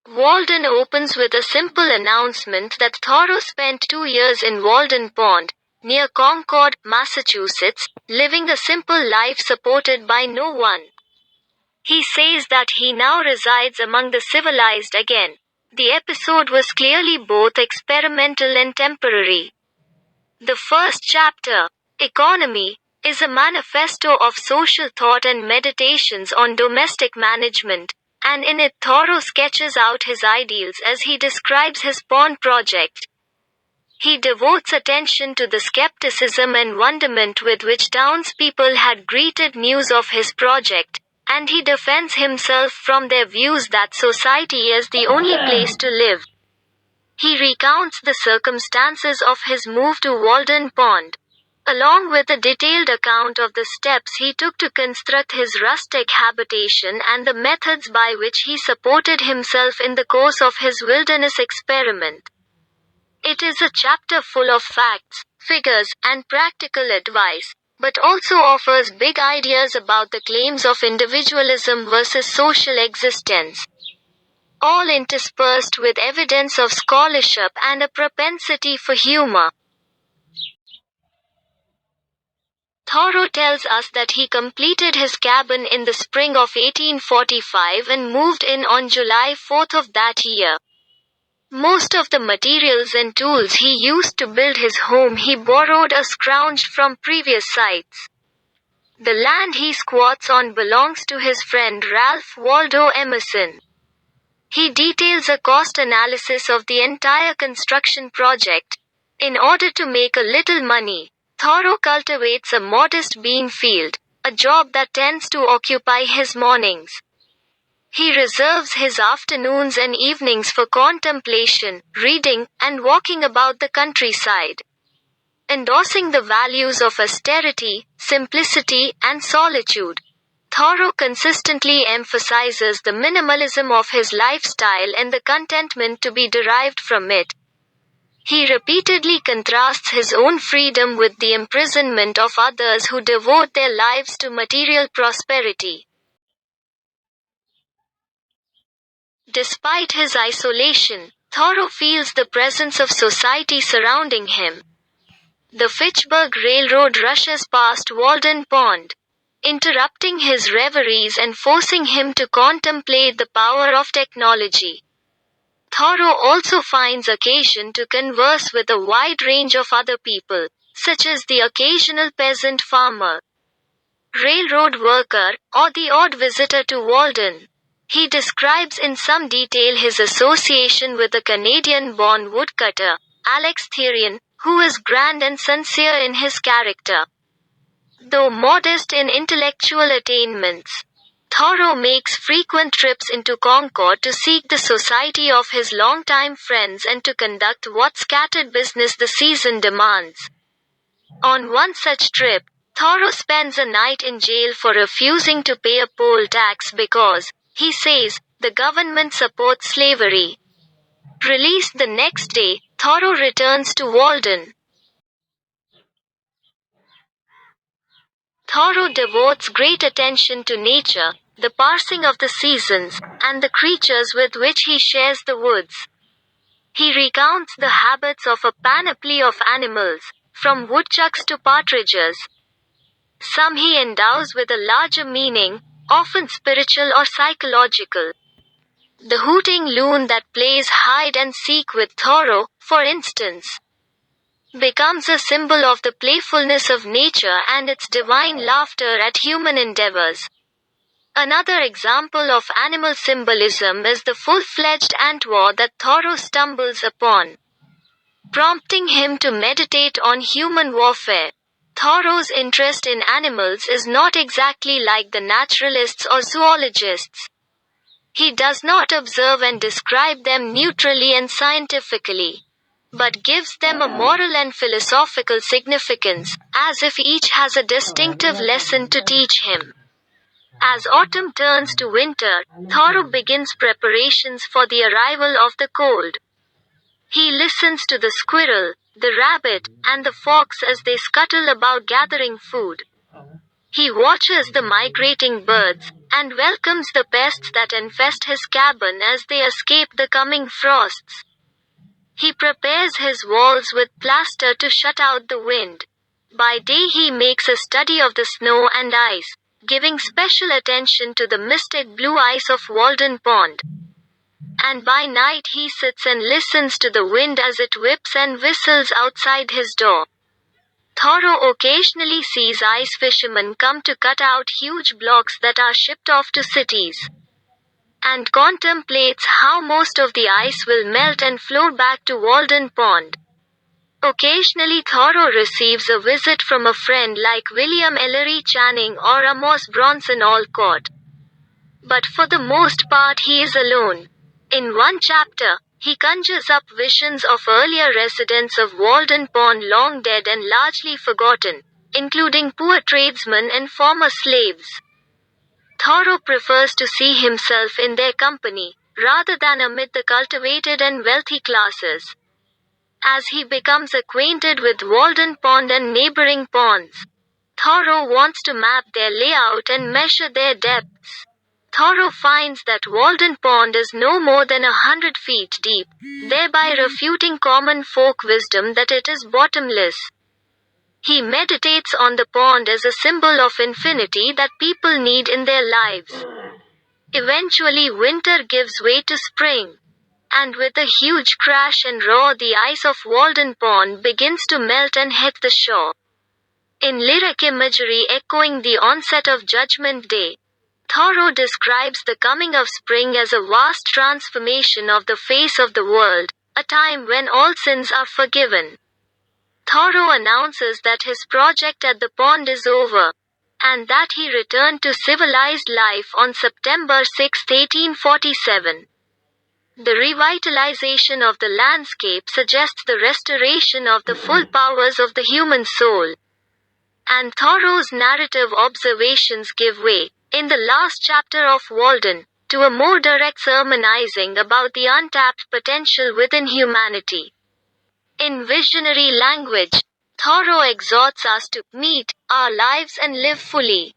Walden opens with a simple announcement that Thoreau spent 2 years in Walden Pond, near Concord, Massachusetts, living a simple life supported by no one. He says that he now resides among the civilized again. The episode was clearly both experimental and temporary. The first chapter, Economy, is a manifesto of social thought and meditations on domestic management, and in it Thoreau sketches out his ideals as he describes his pond project. He devotes attention to the skepticism and wonderment with which townspeople had greeted news of his project, and he defends himself from their views that society is the only place to live. He recounts the circumstances of his move to Walden Pond, along with a detailed account of the steps he took to construct his rustic habitation and the methods by which he supported himself in the course of his wilderness experiment. It is a chapter full of facts, figures, and practical advice, but also offers big ideas about the claims of individualism versus social existence, all interspersed with evidence of scholarship and a propensity for humor. Thoreau tells us that he completed his cabin in the spring of 1845 and moved in on July 4 of that year. Most of the materials and tools he used to build his home he borrowed or scrounged from previous sites. The land he squats on belongs to his friend Ralph Waldo Emerson. He details a cost analysis of the entire construction project. In order to make a little money, Thoreau cultivates a modest bean field, a job that tends to occupy his mornings. He reserves his afternoons and evenings for contemplation, reading, and walking about the countryside. Endorsing the values of austerity, simplicity, and solitude, Thoreau consistently emphasizes the minimalism of his lifestyle and the contentment to be derived from it. He repeatedly contrasts his own freedom with the imprisonment of others who devote their lives to material prosperity. Despite his isolation, Thoreau feels the presence of society surrounding him. The Fitchburg Railroad rushes past Walden Pond, interrupting his reveries and forcing him to contemplate the power of technology. Thoreau also finds occasion to converse with a wide range of other people, such as the occasional peasant farmer, railroad worker, or the odd visitor to Walden. He describes in some detail his association with the Canadian-born woodcutter, Alex Therion, who is grand and sincere in his character, though modest in intellectual attainments. Thoreau makes frequent trips into Concord to seek the society of his longtime friends and to conduct what scattered business the season demands. On one such trip, Thoreau spends a night in jail for refusing to pay a poll tax because, he says, the government supports slavery. Released the next day, Thoreau returns to Walden. Thoreau devotes great attention to nature, the passing of the seasons, and the creatures with which he shares the woods. He recounts the habits of a panoply of animals, from woodchucks to partridges. Some he endows with a larger meaning, often spiritual or psychological. The hooting loon that plays hide and seek with Thoreau, for instance, becomes a symbol of the playfulness of nature and its divine laughter at human endeavors. Another example of animal symbolism is the full-fledged antwar that Thoreau stumbles upon, prompting him to meditate on human warfare. Thoreau's interest in animals is not exactly like the naturalists or zoologists. He does not observe and describe them neutrally and scientifically, but gives them a moral and philosophical significance, as if each has a distinctive lesson to teach him. As autumn turns to winter, Thoreau begins preparations for the arrival of the cold. He listens to the squirrel, the rabbit, and the fox as they scuttle about gathering food. He watches the migrating birds, and welcomes the pests that infest his cabin as they escape the coming frosts. He prepares his walls with plaster to shut out the wind. By day he makes a study of the snow and ice, giving special attention to the mystic blue ice of Walden Pond. And by night he sits and listens to the wind as it whips and whistles outside his door. Thoreau occasionally sees ice fishermen come to cut out huge blocks that are shipped off to cities, and contemplates how most of the ice will melt and flow back to Walden Pond. Occasionally Thoreau receives a visit from a friend like William Ellery Channing or Amos Bronson Alcott. But for the most part he is alone. In one chapter, he conjures up visions of earlier residents of Walden Pond long dead and largely forgotten, including poor tradesmen and former slaves. Thoreau prefers to see himself in their company, rather than amid the cultivated and wealthy classes. As he becomes acquainted with Walden Pond and neighboring ponds, Thoreau wants to map their layout and measure their depths. Thoreau finds that Walden Pond is no more than 100 feet deep, thereby refuting common folk wisdom that it is bottomless. He meditates on the pond as a symbol of infinity that people need in their lives. Eventually winter gives way to spring, and with a huge crash and roar the ice of Walden Pond begins to melt and hit the shore. In lyric imagery echoing the onset of Judgment Day, Thoreau describes the coming of spring as a vast transformation of the face of the world, a time when all sins are forgiven. Thoreau announces that his project at the pond is over, and that he returned to civilized life on September 6, 1847. The revitalization of the landscape suggests the restoration of the full powers of the human soul. And Thoreau's narrative observations give way, in the last chapter of Walden, to a more direct sermonizing about the untapped potential within humanity. In visionary language, Thoreau exhorts us to meet our lives and live fully.